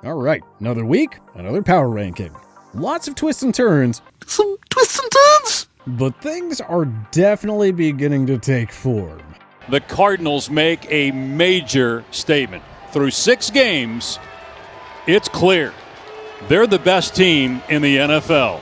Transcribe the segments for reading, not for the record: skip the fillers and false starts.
All right, another week, another power ranking. Lots of twists and turns. Some twists and turns? But things are definitely beginning to take form. The Cardinals make a major statement. Through 6 games, it's clear they're the best team in the NFL.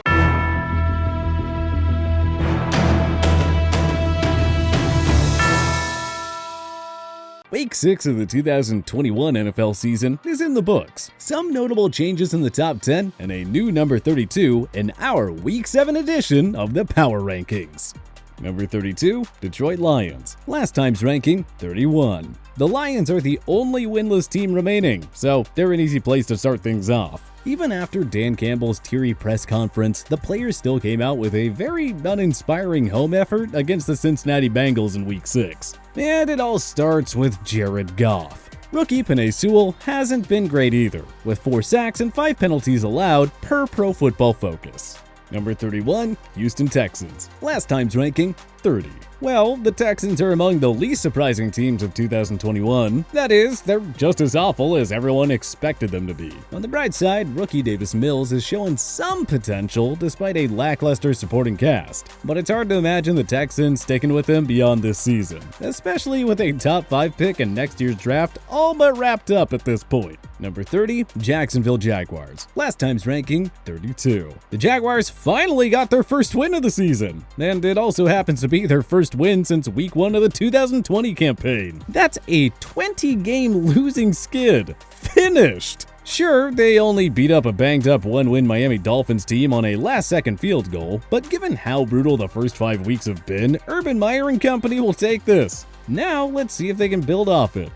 Week 6 of the 2021 NFL season is in the books. Some notable changes in the top 10 and a new number 32 in our Week 7 edition of the Power Rankings. Number 32, Detroit Lions. Last time's ranking, 31. The Lions are the only winless team remaining, so they're an easy place to start things off. Even after Dan Campbell's teary press conference, the players still came out with a very uninspiring home effort against the Cincinnati Bengals in Week 6. And it all starts with Jared Goff. Rookie Penei Sewell hasn't been great either, with 4 sacks and 5 penalties allowed per Pro Football Focus. Number 31, Houston Texans. Last time's ranking, 30. Well, the Texans are among the least surprising teams of 2021. That is, they're just as awful as everyone expected them to be. On the bright side, rookie Davis Mills has shown some potential despite a lackluster supporting cast. But it's hard to imagine the Texans sticking with him beyond this season, especially with a top 5 pick in next year's draft all but wrapped up at this point. Number 30, Jacksonville Jaguars. Last time's ranking, 32. The Jaguars finally got their first win of the season, and it also happens to be their first win since week 1 of the 2020 campaign. That's a 20-game losing skid. Finished! Sure, they only beat up a banged-up 1-win Miami Dolphins team on a last-second field goal, but given how brutal the first 5 weeks have been, Urban Meyer and company will take this. Now, let's see if they can build off it.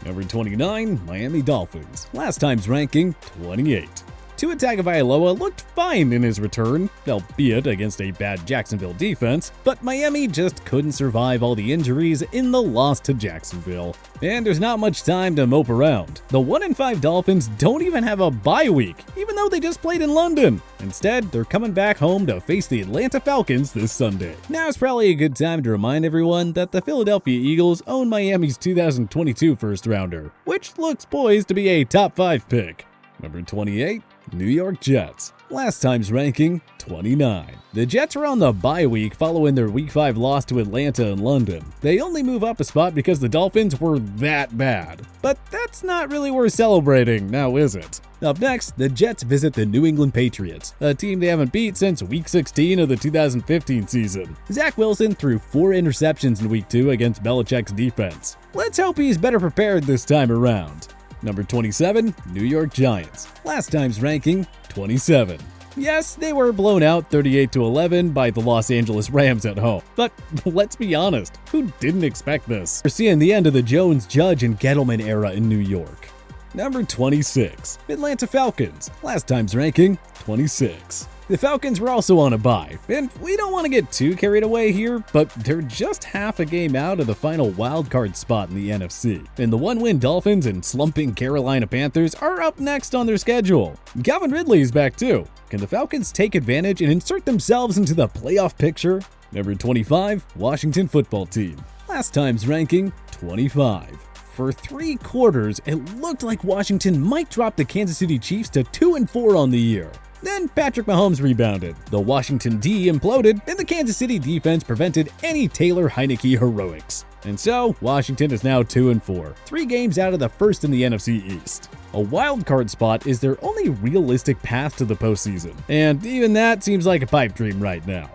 Number 29, Miami Dolphins. Last time's ranking, 28. Tua Tagovailoa looked fine in his return, albeit against a bad Jacksonville defense, but Miami just couldn't survive all the injuries in the loss to Jacksonville. And there's not much time to mope around. The 1-5 Dolphins don't even have a bye week, even though they just played in London. Instead, they're coming back home to face the Atlanta Falcons this Sunday. Now is probably a good time to remind everyone that the Philadelphia Eagles own Miami's 2022 first-rounder, which looks poised to be a top 5 pick. Number 28, New York Jets. Last time's ranking, 29. The Jets are on the bye week following their Week 5 loss to Atlanta and London. They only move up a spot because the Dolphins were that bad. But that's not really worth celebrating, now is it? Up next, the Jets visit the New England Patriots, a team they haven't beat since Week 16 of the 2015 season. Zach Wilson threw 4 interceptions in Week 2 against Belichick's defense. Let's hope he's better prepared this time around. Number 27, New York Giants. Last time's ranking, 27. Yes, they were blown out 38-11 by the Los Angeles Rams at home. But let's be honest, who didn't expect this? We're seeing the end of the Jones, Judge, and Gettleman era in New York. Number 26, Atlanta Falcons. Last time's ranking, 26. The Falcons were also on a bye, and we don't want to get too carried away here, but they're just half a game out of the final wildcard spot in the NFC. And the 1-win Dolphins and slumping Carolina Panthers are up next on their schedule. Calvin Ridley is back too. Can the Falcons take advantage and insert themselves into the playoff picture? Number 25, Washington Football Team. Last time's ranking, 25. For 3 quarters, it looked like Washington might drop the Kansas City Chiefs to 2-4 on the year. Then Patrick Mahomes rebounded, the Washington D imploded, and the Kansas City defense prevented any Taylor Heineke heroics. And so, Washington is now 2-4, 3 games out of the first in the NFC East. A wild card spot is their only realistic path to the postseason, and even that seems like a pipe dream right now.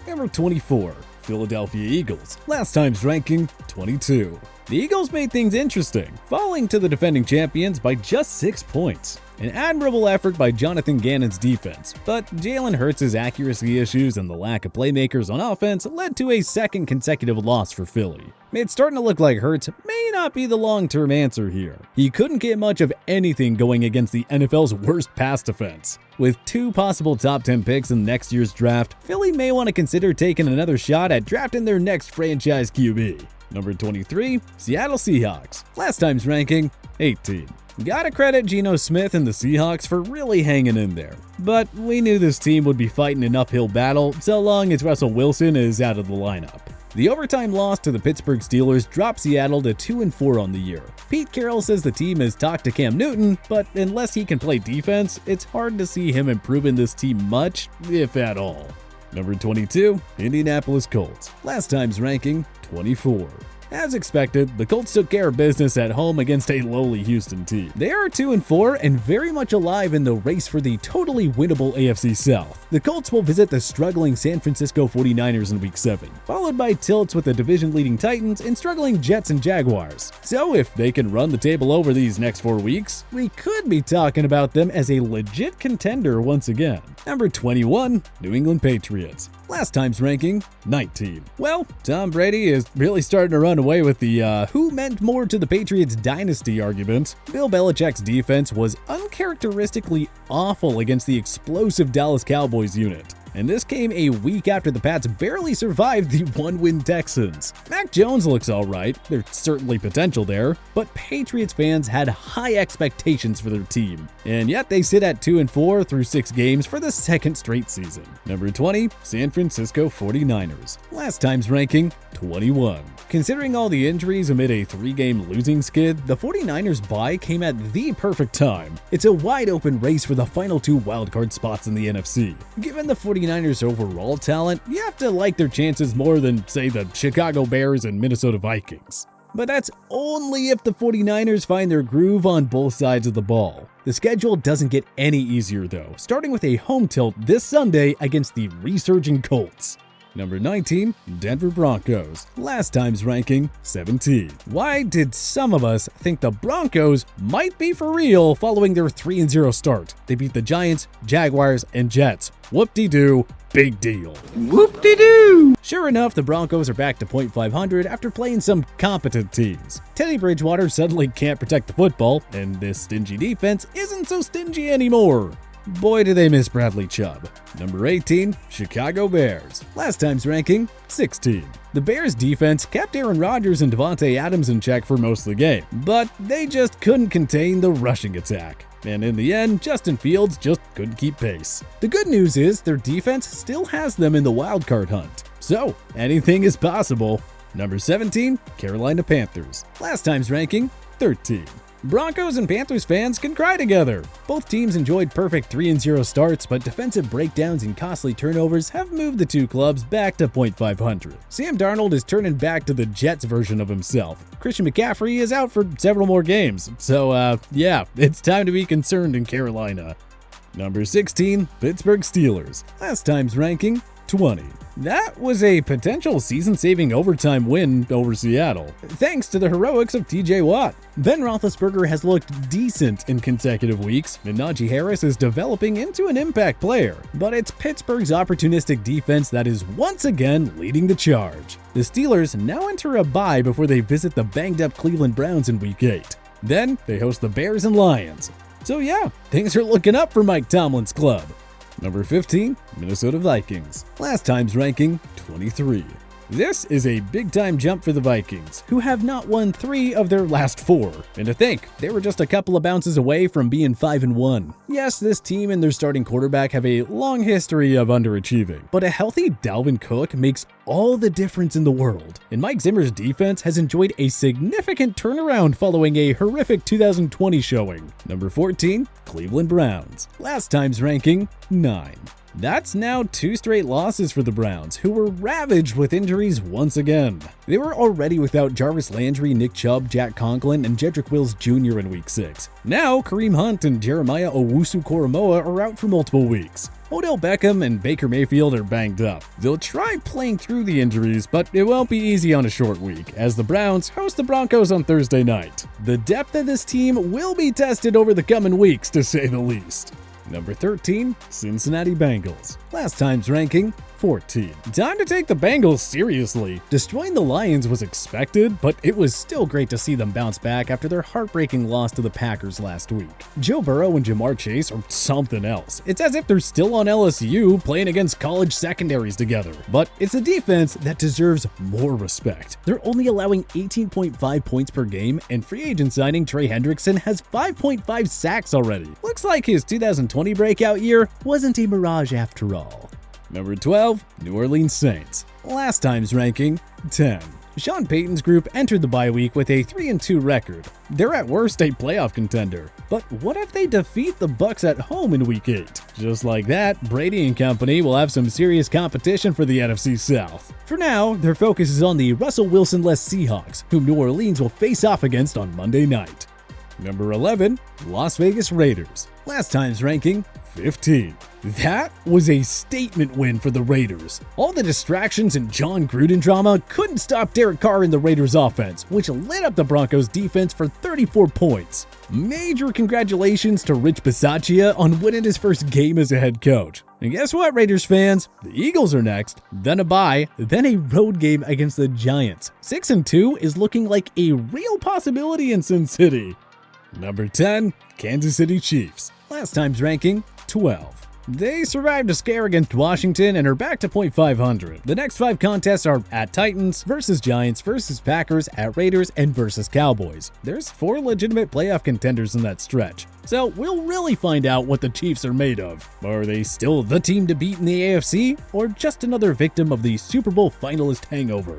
Number 24, Philadelphia Eagles. Last time's ranking, 22. The Eagles made things interesting, falling to the defending champions by just 6 points. An admirable effort by Jonathan Gannon's defense, but Jalen Hurts' accuracy issues and the lack of playmakers on offense led to a second consecutive loss for Philly. It's starting to look like Hurts may not be the long-term answer here. He couldn't get much of anything going against the NFL's worst pass defense. With 2 possible top 10 picks in next year's draft, Philly may want to consider taking another shot at drafting their next franchise QB. Number 23, Seattle Seahawks. Last time's ranking, 18. Gotta credit Geno Smith and the Seahawks for really hanging in there. But we knew this team would be fighting an uphill battle so long as Russell Wilson is out of the lineup. The overtime loss to the Pittsburgh Steelers dropped Seattle to 2-4 on the year. Pete Carroll says the team has talked to Cam Newton, but unless he can play defense, it's hard to see him improving this team much, if at all. Number 22, Indianapolis Colts. Last time's ranking, 24. As expected, the Colts took care of business at home against a lowly Houston team. They are 2-4 and very much alive in the race for the totally winnable AFC South. The Colts will visit the struggling San Francisco 49ers in Week 7, followed by tilts with the division-leading Titans and struggling Jets and Jaguars. So if they can run the table over these next 4 weeks, we could be talking about them as a legit contender once again. Number 21, New England Patriots. Last time's ranking, 19. Well, Tom Brady is really starting to run away with the who meant more to the Patriots dynasty argument. Bill Belichick's defense was uncharacteristically awful against the explosive Dallas Cowboys unit. And this came a week after the Pats barely survived the one-win Texans. Mac Jones looks alright, there's certainly potential there, but Patriots fans had high expectations for their team. And yet they sit at 2-4 through 6 games for the second straight season. Number 20, San Francisco 49ers. Last time's ranking, 21. Considering all the injuries amid a 3-game losing skid, the 49ers bye came at the perfect time. It's a wide-open race for the final 2 wildcard spots in the NFC. Given the 49ers' overall talent, you have to like their chances more than, say, the Chicago Bears and Minnesota Vikings. But that's only if the 49ers find their groove on both sides of the ball. The schedule doesn't get any easier though, starting with a home tilt this Sunday against the resurging Colts. Number 19, Denver Broncos. Last time's ranking, 17. Why did some of us think the Broncos might be for real following their 3-0 start? They beat the Giants, Jaguars, and Jets. Whoop-de-doo, big deal. Whoop-de-doo! Sure enough, the Broncos are back to .500 after playing some competent teams. Teddy Bridgewater suddenly can't protect the football, and this stingy defense isn't so stingy anymore. Boy, do they miss Bradley Chubb. Number 18, Chicago Bears. Last time's ranking, 16. The Bears' defense kept Aaron Rodgers and Devontae Adams in check for most of the game, but they just couldn't contain the rushing attack. And in the end, Justin Fields just couldn't keep pace. The good news is their defense still has them in the wildcard hunt. So, anything is possible. Number 17, Carolina Panthers. Last time's ranking, 13. Broncos and Panthers fans can cry together. Both teams enjoyed perfect 3-0 starts, but defensive breakdowns and costly turnovers have moved the two clubs back to .500. Sam Darnold is turning back to the Jets version of himself. Christian McCaffrey is out for several more games, so yeah, it's time to be concerned in Carolina. Number 16, Pittsburgh Steelers. Last time's ranking, 20. That was a potential season-saving overtime win over Seattle, thanks to the heroics of TJ Watt. Ben Roethlisberger has looked decent in consecutive weeks, and Najee Harris is developing into an impact player. But it's Pittsburgh's opportunistic defense that is once again leading the charge. The Steelers now enter a bye before they visit the banged-up Cleveland Browns in Week 8. Then they host the Bears and Lions. So yeah, things are looking up for Mike Tomlin's club. Number 15, Minnesota Vikings. Last time's ranking, 23. This is a big-time jump for the Vikings, who have not won 3 of their last 4. And to think, they were just a couple of bounces away from being 5-1. Yes, this team and their starting quarterback have a long history of underachieving, but a healthy Dalvin Cook makes all the difference in the world. And Mike Zimmer's defense has enjoyed a significant turnaround following a horrific 2020 showing. Number 14, Cleveland Browns. Last time's ranking, 9. That's now 2 straight losses for the Browns, who were ravaged with injuries once again. They were already without Jarvis Landry, Nick Chubb, Jack Conklin, and Jedrick Wills Jr. in Week 6. Now, Kareem Hunt and Jeremiah Owusu-Koramoah are out for multiple weeks. Odell Beckham and Baker Mayfield are banged up. They'll try playing through the injuries, but it won't be easy on a short week, as the Browns host the Broncos on Thursday night. The depth of this team will be tested over the coming weeks, to say the least. Number 13, Cincinnati Bengals. Last time's ranking, 14. Time to take the Bengals seriously. Destroying the Lions was expected, but it was still great to see them bounce back after their heartbreaking loss to the Packers last week. Joe Burrow and Jamar Chase are something else. It's as if they're still on LSU playing against college secondaries together. But it's a defense that deserves more respect. They're only allowing 18.5 points per game, and free agent signing Trey Hendrickson has 5.5 sacks already. Looks like his 2020 breakout year wasn't a mirage after all. Number 12, New Orleans Saints. Last time's ranking, 10. Sean Payton's group entered the bye week with a 3-2 record. They're at worst a playoff contender. But what if they defeat the Bucs at home in Week 8? Just like that, Brady and company will have some serious competition for the NFC South. For now, their focus is on the Russell Wilson-less Seahawks, whom New Orleans will face off against on Monday night. Number 11, Las Vegas Raiders. Last time's ranking, 15. That was a statement win for the Raiders. All the distractions and John Gruden drama couldn't stop Derek Carr in the Raiders offense, which lit up the Broncos defense for 34 points. Major congratulations to Rich Bisaccia on winning his first game as a head coach. And guess what, Raiders fans? The Eagles are next, then a bye, then a road game against the Giants. 6-2 is looking like a real possibility in Sin City. Number 10, Kansas City Chiefs. Last time's ranking, 12. They survived a scare against Washington and are back to .500. The next 5 contests are at Titans, versus Giants, versus Packers, at Raiders, and versus Cowboys. There's 4 legitimate playoff contenders in that stretch. So we'll really find out what the Chiefs are made of. Are they still the team to beat in the AFC, or just another victim of the Super Bowl finalist hangover?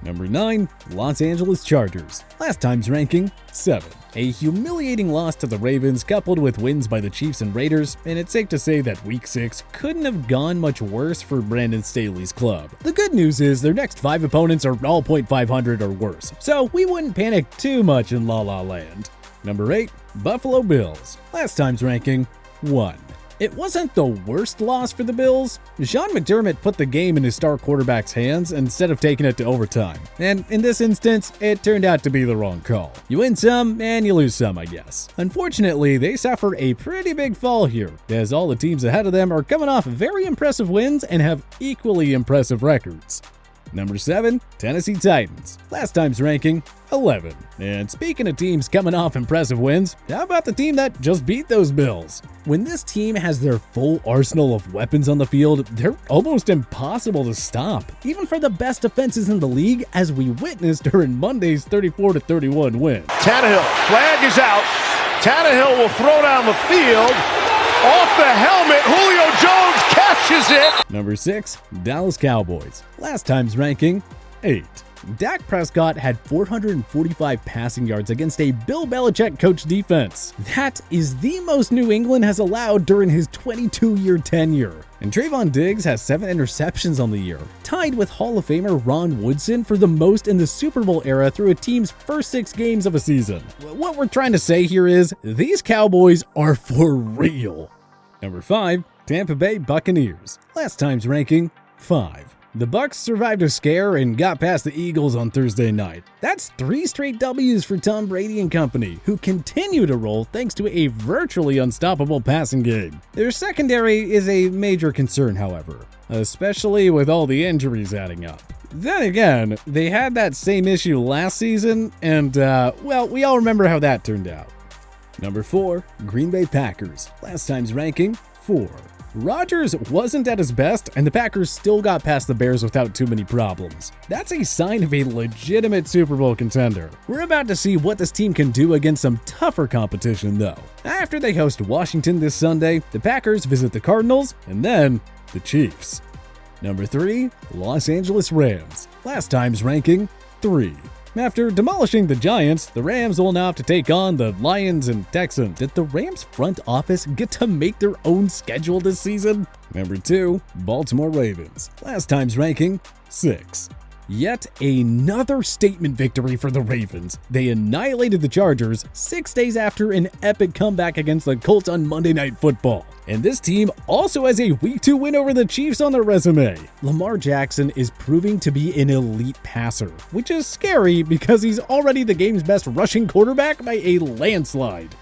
Number 9, Los Angeles Chargers. Last time's ranking, 7. A humiliating loss to the Ravens coupled with wins by the Chiefs and Raiders, and it's safe to say that Week 6 couldn't have gone much worse for Brandon Staley's club. The good news is their next 5 opponents are all .500 or worse, so we wouldn't panic too much in La La Land. Number 8, Buffalo Bills. Last time's ranking, 1. It wasn't the worst loss for the Bills. Sean McDermott put the game in his star quarterback's hands instead of taking it to overtime. And in this instance, it turned out to be the wrong call. You win some and you lose some, I guess. Unfortunately, they suffer a pretty big fall here, as all the teams ahead of them are coming off very impressive wins and have equally impressive records. Number 7, Tennessee Titans. Last time's ranking, 11. And speaking of teams coming off impressive wins, how about the team that just beat those Bills? When this team has their full arsenal of weapons on the field, they're almost impossible to stop, even for the best defenses in the league, as we witnessed during Monday's 34-31 win. Tannehill, flag is out. Tannehill will throw down the field. Off the helmet, Julio Jones catches it. Number 6, Dallas Cowboys. Last time's ranking, 8. Dak Prescott had 445 passing yards against a Bill Belichick coached defense. That is the most New England has allowed during his 22-year tenure. And Trayvon Diggs has 7 interceptions on the year, tied with Hall of Famer Ron Woodson for the most in the Super Bowl era through a team's first 6 games of a season. What we're trying to say here is, these Cowboys are for real. Number 5, Tampa Bay Buccaneers. Last time's ranking, 5. The Bucs survived a scare and got past the Eagles on Thursday night. That's 3 straight W's for Tom Brady and company, who continue to roll thanks to a virtually unstoppable passing game. Their secondary is a major concern, however, especially with all the injuries adding up. Then again, they had that same issue last season, and well, we all remember how that turned out. Number 4, Green Bay Packers. Last time's ranking, 4. Rodgers wasn't at his best, and the Packers still got past the Bears without too many problems. That's a sign of a legitimate Super Bowl contender. We're about to see what this team can do against some tougher competition, though. After they host Washington this Sunday, the Packers visit the Cardinals, and then the Chiefs. Number 3, Los Angeles Rams. Last time's ranking, 3. After demolishing the Giants, the Rams will now have to take on the Lions and Texans. Did the Rams front office get to make their own schedule this season? Number 2, Baltimore Ravens. Last time's ranking, 6. Yet another statement victory for the Ravens. They annihilated the Chargers 6 days after an epic comeback against the Colts on Monday Night Football. And this team also has a Week 2 win over the Chiefs on their resume. Lamar Jackson is proving to be an elite passer, which is scary because he's already the game's best rushing quarterback by a landslide.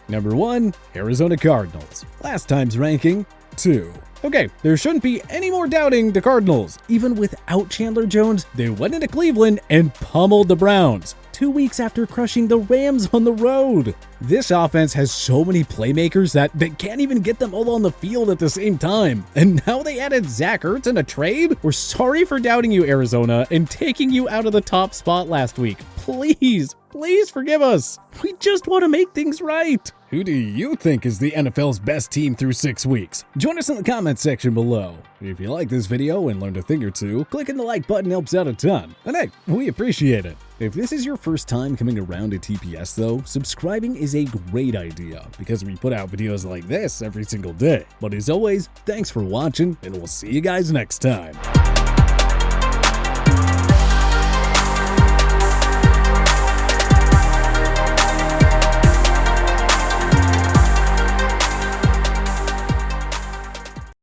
Number 1, Arizona Cardinals. Last time's ranking, 2. Okay, there shouldn't be any more doubting the Cardinals. Even without Chandler Jones, they went into Cleveland and pummeled the Browns 2 weeks after crushing the Rams on the road. This offense has so many playmakers that they can't even get them all on the field at the same time. And now they added Zach Ertz in a trade? We're sorry for doubting you, Arizona, and taking you out of the top spot last week. Please forgive us. We just want to make things right. Who do you think is the NFL's best team through 6 weeks? Join us in the comments section below. If you like this video and learned a thing or two, clicking the like button helps out a ton. And hey, we appreciate it. If this is your first time coming around to TPS though, subscribing is a great idea because we put out videos like this every single day. But as always, thanks for watching and we'll see you guys next time.